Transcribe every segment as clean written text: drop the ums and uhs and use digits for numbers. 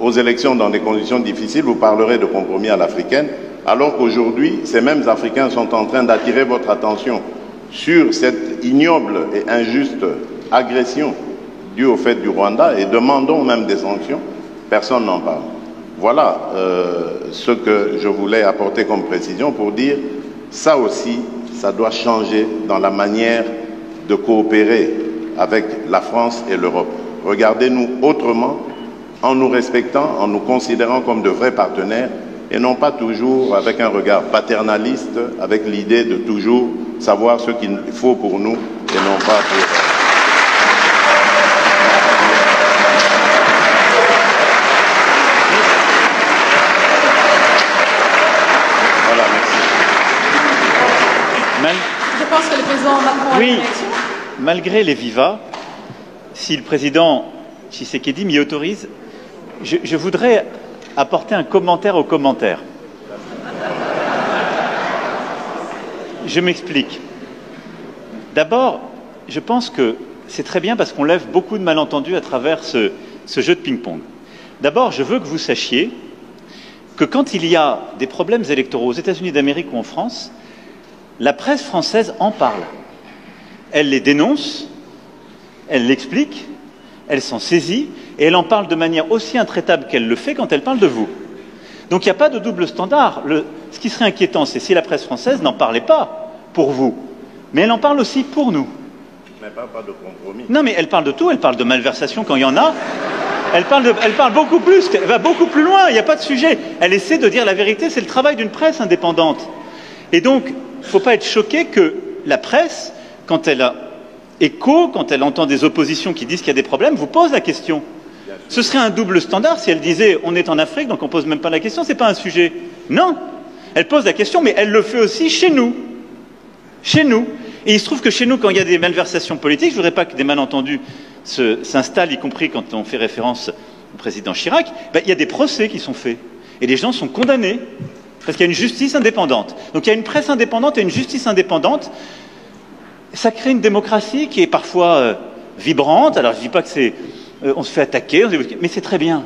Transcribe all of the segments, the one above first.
aux élections dans des conditions difficiles, vous parlerez de compromis à l'africaine, alors qu'aujourd'hui, ces mêmes Africains sont en train d'attirer votre attention sur cette ignoble et injuste agression due au fait du Rwanda et demandons même des sanctions. Personne n'en parle. Voilà ce que je voulais apporter comme précision pour dire ça aussi, ça doit changer dans la manière de coopérer avec la France et l'Europe. Regardez-nous autrement, en nous respectant, en nous considérant comme de vrais partenaires et non pas toujours avec un regard paternaliste, avec l'idée de toujours savoir ce qu'il faut pour nous et non pas pour... Voilà, merci. Je pense que le président Macron a une réaction. Malgré les vivas, si le président Tshisekedi m'y autorise, je voudrais apporter un commentaire au commentaire. Je m'explique. D'abord, je pense que c'est très bien parce qu'on lève beaucoup de malentendus à travers ce jeu de ping-pong. D'abord, je veux que vous sachiez que quand il y a des problèmes électoraux aux États-Unis d'Amérique ou en France, la presse française en parle. Elle les dénonce, elle l'explique, elle s'en saisit et elle en parle de manière aussi intraitable qu'elle le fait quand elle parle de vous. Donc il n'y a pas de double standard. Ce qui serait inquiétant, c'est si la presse française n'en parlait pas pour vous, mais elle en parle aussi pour nous. Mais pas de compromis. Non, mais elle parle de tout, elle parle de malversation quand il y en a. Elle parle beaucoup plus, elle va beaucoup plus loin, il n'y a pas de sujet. Elle essaie de dire la vérité, c'est le travail d'une presse indépendante. Et donc, il ne faut pas être choqué que la presse, quand elle a écho, quand elle entend des oppositions qui disent qu'il y a des problèmes, vous pose la question. Ce serait un double standard si elle disait on est en Afrique, donc on ne pose même pas la question, ce n'est pas un sujet. Non, elle pose la question, mais elle le fait aussi chez nous. Chez nous. Et il se trouve que chez nous, quand il y a des malversations politiques, je ne voudrais pas que des malentendus s'installent, y compris quand on fait référence au président Chirac, il y a des procès qui sont faits. Et les gens sont condamnés, parce qu'il y a une justice indépendante. Donc il y a une presse indépendante et une justice indépendante. Ça crée une démocratie qui est parfois vibrante. Alors je ne dis pas que c'est... on se fait attaquer, mais c'est très bien.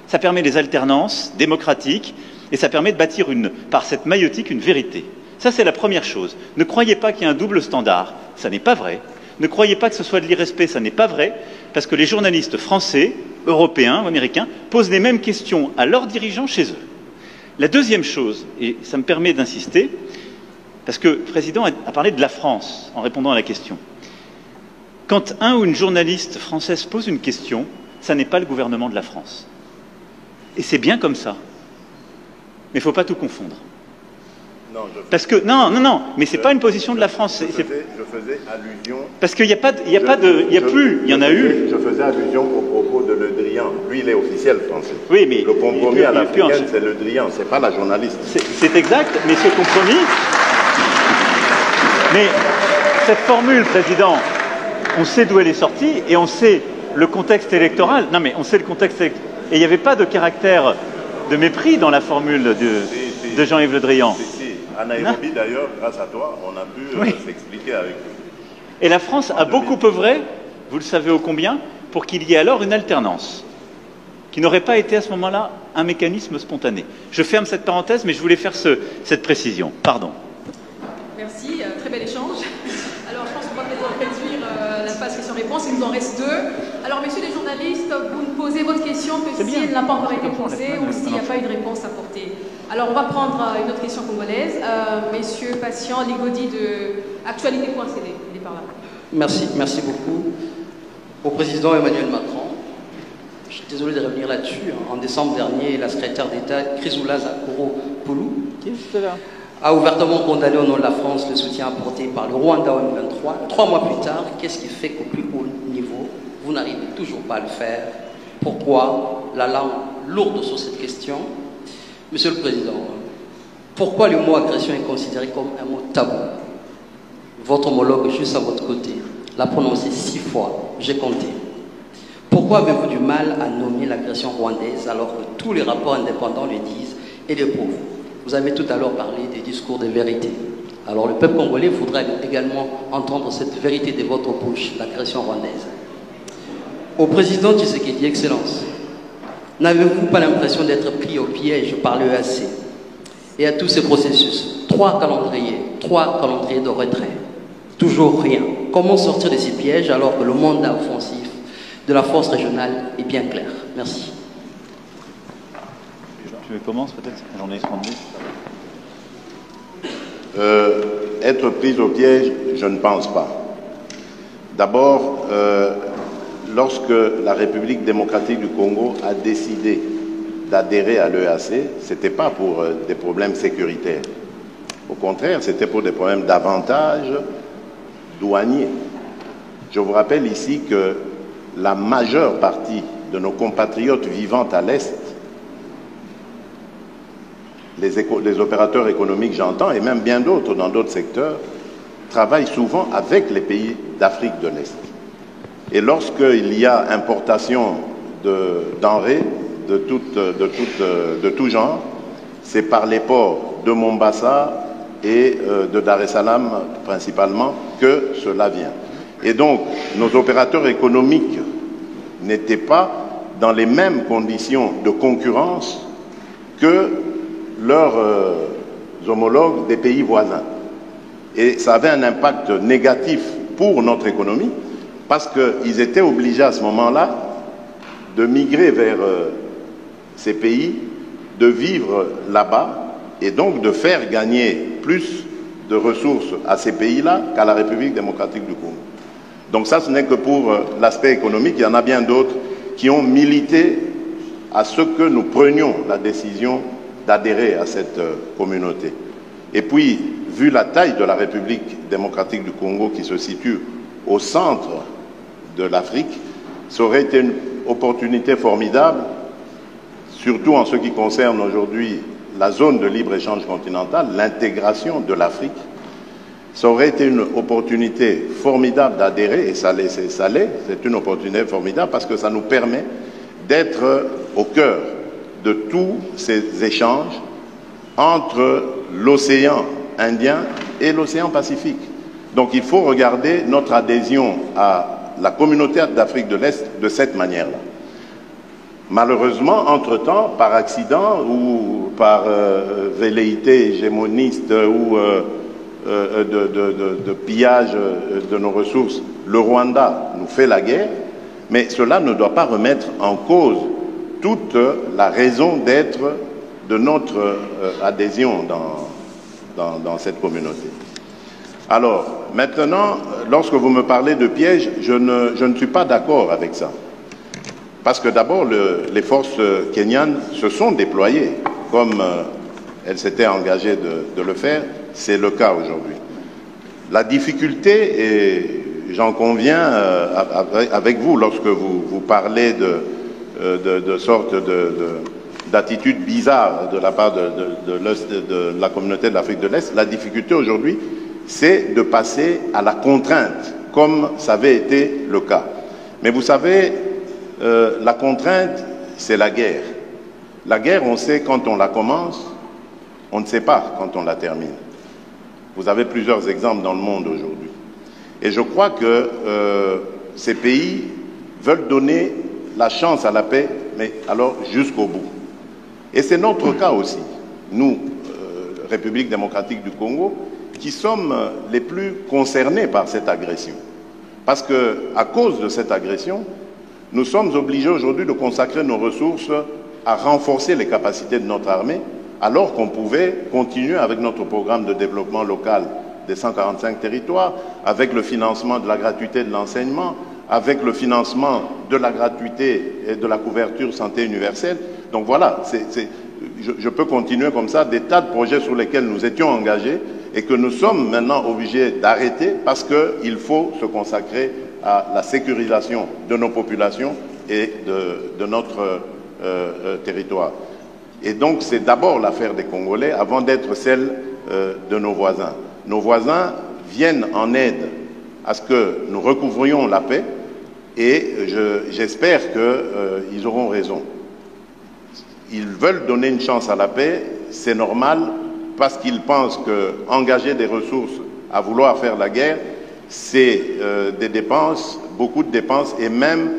Ça permet des alternances démocratiques et ça permet de bâtir par cette maïotique une vérité. Ça, c'est la première chose. Ne croyez pas qu'il y a un double standard, ça n'est pas vrai. Ne croyez pas que ce soit de l'irrespect, ça n'est pas vrai, parce que les journalistes français, européens, américains, posent les mêmes questions à leurs dirigeants chez eux. La deuxième chose, et ça me permet d'insister, parce que le président a parlé de la France en répondant à la question. Quand un ou une journaliste française pose une question, ça n'est pas le gouvernement de la France. Et c'est bien comme ça. Mais il ne faut pas tout confondre. Non, mais c'est pas une position de la France. Je faisais allusion... Parce qu'il n'y a pas de... Il y en a eu. Je faisais allusion au propos de Le Drian. Lui, il est officiel français. Oui, mais... Le compromis à l'africaine, c'est Le Drian, c'est pas la journaliste. C'est exact, mais ce compromis... Mais cette formule, Président, on sait d'où elle est sortie et on sait le contexte électoral. Non, mais on sait le contexte électoral. Et il n'y avait pas de caractère de mépris dans la formule de Jean-Yves Le Drian. À Nairobi, d'ailleurs, grâce à toi, on a pu s'expliquer avec lui. Et la France a beaucoup œuvré, vous le savez ô combien, pour qu'il y ait alors une alternance, qui n'aurait pas été à ce moment-là un mécanisme spontané. Je ferme cette parenthèse, mais je voulais faire cette précision. Pardon. Merci, très bel échange. Alors, je pense qu'on va peut-être réduire la phase questions-réponses. Il nous en reste 2. Alors, messieurs les journalistes, vous ne posez votre question que si elle n'a pas encore été posée ou s'il n'y a pas eu de réponse apportée. Alors, on va prendre une autre question congolaise. Messieurs Patient Ligodi de Actualité.cd. Il est par là. Merci beaucoup. Au président Emmanuel Macron, je suis désolé de revenir là-dessus. En décembre dernier, la secrétaire d'État Chrysoula Zakoro-Poulou a ouvertement condamné au nom de la France le soutien apporté par le Rwanda en 2023. 3 mois plus tard, qu'est-ce qui fait qu'au plus haut niveau, vous n'arrivez toujours pas à le faire? Pourquoi la langue lourde sur cette question? Monsieur le Président, pourquoi le mot agression est considéré comme un mot tabou? Votre homologue juste à votre côté l'a prononcé 6 fois, j'ai compté. Pourquoi avez-vous du mal à nommer l'agression rwandaise alors que tous les rapports indépendants le disent et le prouvent? Vous avez tout à l'heure parlé des discours de vérité. Alors le peuple congolais voudrait également entendre cette vérité de votre bouche, l'agression rwandaise. Au président Tshisekedi, Excellence, N'avez-vous pas l'impression d'être pris au piège par l'EAC et à tous ces processus? 3 calendriers de retrait. Toujours rien. Comment sortir de ces pièges alors que le mandat offensif de la force régionale est bien clair? Merci. Je commence peut-être, j'en ai 32. Être pris au piège, je ne pense pas. D'abord, lorsque la République démocratique du Congo a décidé d'adhérer à l'EAC, ce n'était pas pour des problèmes sécuritaires. Au contraire, c'était pour des problèmes d'avantages douaniers. Je vous rappelle ici que la majeure partie de nos compatriotes vivant à l'Est, les opérateurs économiques, j'entends, et même bien d'autres dans d'autres secteurs, travaillent souvent avec les pays d'Afrique de l'Est. Et lorsqu'il y a importation de denrées de tout genre, c'est par les ports de Mombasa et de Dar es Salaam principalement que cela vient. Et donc, nos opérateurs économiques n'étaient pas dans les mêmes conditions de concurrence que leurs homologues des pays voisins. Et ça avait un impact négatif pour notre économie parce qu'ils étaient obligés à ce moment-là de migrer vers ces pays, de vivre là-bas et donc de faire gagner plus de ressources à ces pays-là qu'à la République démocratique du Congo. Donc ça, ce n'est que pour l'aspect économique. Il y en a bien d'autres qui ont milité à ce que nous prenions la décision d'adhérer à cette communauté. Et puis, vu la taille de la République démocratique du Congo qui se situe au centre de l'Afrique, ça aurait été une opportunité formidable, surtout en ce qui concerne aujourd'hui la zone de libre-échange continental, l'intégration de l'Afrique. Ça aurait été une opportunité formidable d'adhérer, et ça l'est, c'est une opportunité formidable parce que ça nous permet d'être au cœur de tous ces échanges entre l'océan Indien et l'océan Pacifique. Donc il faut regarder notre adhésion à la communauté d'Afrique de l'Est de cette manière-là. Malheureusement, entre-temps, par accident ou par velléité hégémoniste ou de pillage de nos ressources, le Rwanda nous fait la guerre, mais cela ne doit pas remettre en cause toute la raison d'être de notre adhésion dans cette communauté. Alors, maintenant, lorsque vous me parlez de piège, je ne suis pas d'accord avec ça. Parce que d'abord, les forces kenyanes se sont déployées, comme elles s'étaient engagées de le faire, c'est le cas aujourd'hui. La difficulté, et j'en conviens avec vous, lorsque vous parlez de sorte d'attitude bizarre de la part de la communauté de l'Afrique de l'Est, la difficulté aujourd'hui, c'est de passer à la contrainte, comme ça avait été le cas. Mais vous savez, la contrainte, c'est la guerre. La guerre, on sait quand on la commence, on ne sait pas quand on la termine. Vous avez plusieurs exemples dans le monde aujourd'hui. Et je crois que ces pays veulent donner la chance à la paix, mais alors jusqu'au bout. Et c'est notre cas aussi, nous, République démocratique du Congo, qui sommes les plus concernés par cette agression. Parce qu'à cause de cette agression, nous sommes obligés aujourd'hui de consacrer nos ressources à renforcer les capacités de notre armée, alors qu'on pouvait continuer avec notre programme de développement local des 145 territoires, avec le financement de la gratuité de l'enseignement, avec le financement de la gratuité et de la couverture santé universelle. Donc voilà, je peux continuer comme ça, des tas de projets sur lesquels nous étions engagés et que nous sommes maintenant obligés d'arrêter parce qu'il faut se consacrer à la sécurisation de nos populations et de notre territoire. Et donc c'est d'abord l'affaire des Congolais avant d'être celle de nos voisins. Nos voisins viennent en aide à ce que nous recouvrions la paix et j'espère qu'ils auront raison. Ils veulent donner une chance à la paix, c'est normal, parce qu'ils pensent qu'engager des ressources à vouloir faire la guerre, c'est des dépenses, beaucoup de dépenses, et même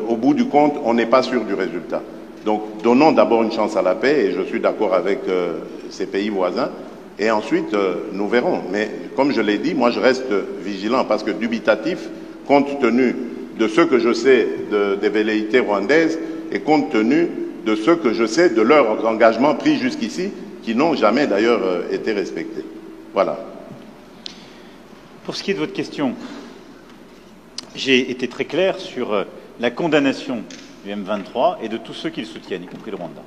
au bout du compte, on n'est pas sûr du résultat. Donc, donnons d'abord une chance à la paix, et je suis d'accord avec ces pays voisins, et ensuite, nous verrons. Mais, comme je l'ai dit, moi, je reste vigilant, parce que dubitatif, compte tenu de ce que je sais des velléités rwandaises, et compte tenu de ce que je sais de leurs engagements pris jusqu'ici, qui n'ont jamais d'ailleurs été respectés. Voilà. Pour ce qui est de votre question, j'ai été très clair sur la condamnation du M23 et de tous ceux qui le soutiennent, y compris le Rwanda.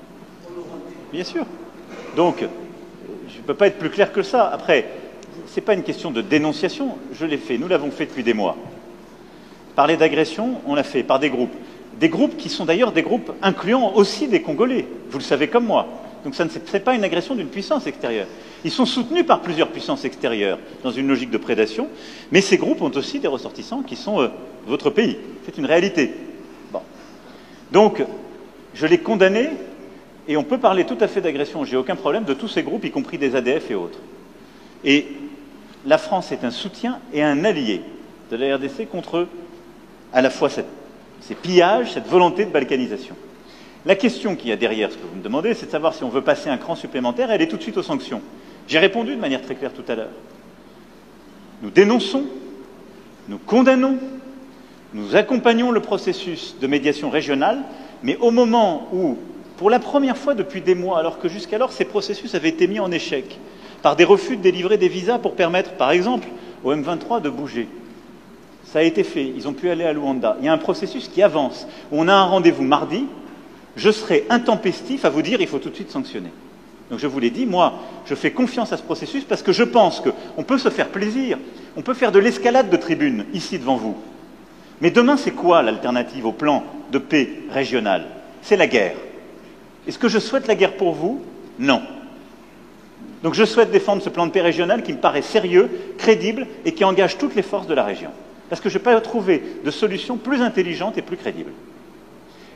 Bien sûr. Donc, je ne peux pas être plus clair que ça. Après, ce n'est pas une question de dénonciation, je l'ai fait, nous l'avons fait depuis des mois. Parler d'agression, on l'a fait par des groupes. Des groupes qui sont d'ailleurs des groupes incluant aussi des Congolais, vous le savez comme moi. Donc ce n'est pas une agression d'une puissance extérieure. Ils sont soutenus par plusieurs puissances extérieures dans une logique de prédation, mais ces groupes ont aussi des ressortissants qui sont votre pays. C'est une réalité. Bon. Donc, je l'ai condamné, et on peut parler tout à fait d'agression, j'ai aucun problème, de tous ces groupes, y compris des ADF et autres. Et la France est un soutien et un allié de la RDC contre à la fois ces pillages, cette volonté de balkanisation. La question qu'il y a derrière ce que vous me demandez, c'est de savoir si on veut passer un cran supplémentaire, elle est tout de suite aux sanctions. J'ai répondu de manière très claire tout à l'heure. Nous dénonçons, nous condamnons, nous accompagnons le processus de médiation régionale, mais au moment où, pour la première fois depuis des mois, alors que jusqu'alors ces processus avaient été mis en échec par des refus de délivrer des visas pour permettre, par exemple, au M23 de bouger. Ça a été fait, ils ont pu aller à Luanda. Il y a un processus qui avance. On a un rendez-vous mardi, je serai intempestif à vous dire il faut tout de suite sanctionner. Donc je vous l'ai dit, moi, je fais confiance à ce processus parce que je pense qu'on peut se faire plaisir, on peut faire de l'escalade de tribune ici devant vous. Mais demain, c'est quoi l'alternative au plan de paix régional? C'est la guerre. Est-ce que je souhaite la guerre pour vous? Non. Donc je souhaite défendre ce plan de paix régional qui me paraît sérieux, crédible et qui engage toutes les forces de la région. Parce que je n'ai pas trouvé de solution plus intelligente et plus crédible.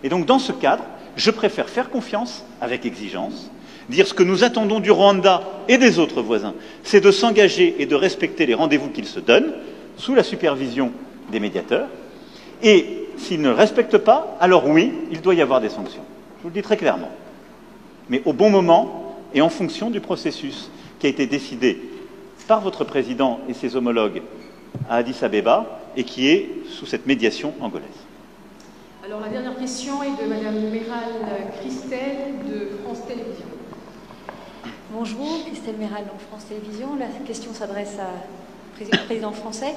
Et donc dans ce cadre, je préfère faire confiance avec exigence, dire ce que nous attendons du Rwanda et des autres voisins, c'est de s'engager et de respecter les rendez-vous qu'ils se donnent, sous la supervision des médiateurs, et s'ils ne respectent pas, alors oui, il doit y avoir des sanctions. Je vous le dis très clairement. Mais au bon moment et en fonction du processus qui a été décidé par votre président et ses homologues à Addis Abeba et qui est sous cette médiation angolaise. Alors la dernière question est de Madame Méral Christelle de France Télévisions. Bonjour, Christelle Méral, donc France Télévisions. La question s'adresse à président français.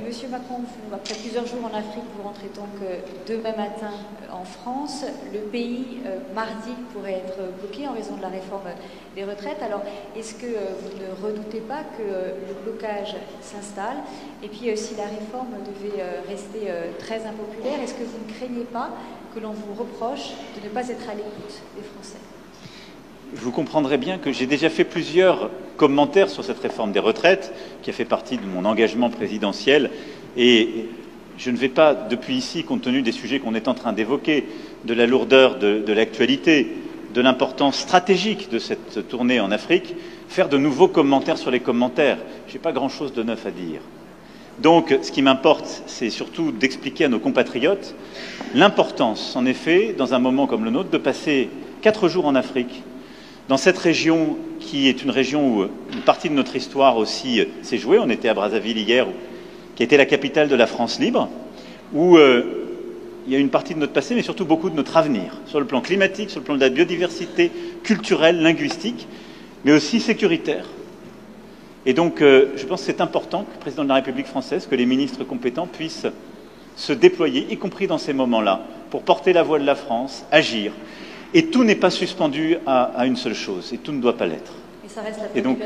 Monsieur Macron, après plusieurs jours en Afrique, vous rentrez donc demain matin en France. Le pays, mardi, pourrait être bloqué en raison de la réforme des retraites. Alors, est-ce que vous ne redoutez pas que le blocage s'installe? Et puis, si la réforme devait rester très impopulaire, est-ce que vous ne craignez pas que l'on vous reproche de ne pas être à l'écoute des Français? Vous comprendrez bien que j'ai déjà fait plusieurs commentaires sur cette réforme des retraites, qui a fait partie de mon engagement présidentiel, et je ne vais pas, depuis ici, compte tenu des sujets qu'on est en train d'évoquer, de la lourdeur de l'actualité, de l'importance stratégique de cette tournée en Afrique, faire de nouveaux commentaires sur les commentaires. Je n'ai pas grand-chose de neuf à dire. Donc, ce qui m'importe, c'est surtout d'expliquer à nos compatriotes l'importance, en effet, dans un moment comme le nôtre, de passer 4 jours en Afrique, dans cette région qui est une région où une partie de notre histoire aussi s'est jouée. On était à Brazzaville hier, qui était la capitale de la France libre, où il y a une partie de notre passé, mais surtout beaucoup de notre avenir, sur le plan climatique, sur le plan de la biodiversité culturelle, linguistique, mais aussi sécuritaire. Et donc, je pense que c'est important que le président de la République française, que les ministres compétents puissent se déployer, y compris dans ces moments-là, pour porter la voix de la France, agir. Et tout n'est pas suspendu à une seule chose, et tout ne doit pas l'être. Et donc,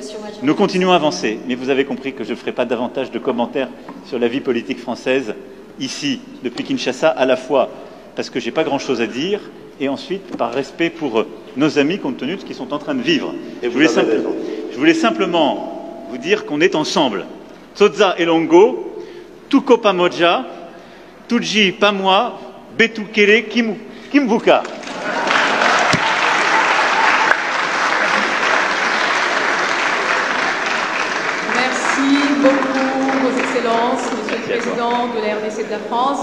nous continuons à avancer, mais vous avez compris que je ne ferai pas davantage de commentaires sur la vie politique française, ici, depuis Kinshasa, à la fois parce que je n'ai pas grand-chose à dire, et ensuite par respect pour nos amis, compte tenu de ce qu'ils sont en train de vivre. Je voulais simplement vous dire qu'on est ensemble. Tsotsa Elongo, Tuko Pamoja, Tuji Pamwa, Betukere Kimvuka. Beaucoup, Vos Excellences, Monsieur le Président de la RDC de la France.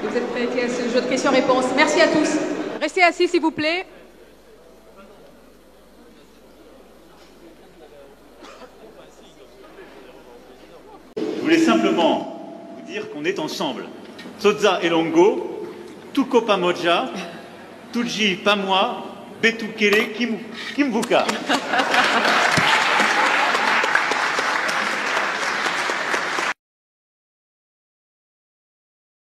Vous êtes prêts à ce jeu de questions-réponses. Merci à tous. Restez assis, s'il vous plaît. Je voulais simplement vous dire qu'on est ensemble. Tsotsa Elongo, Tuko Pamoja, Tuji Pamwa, Betukele Kimvuka.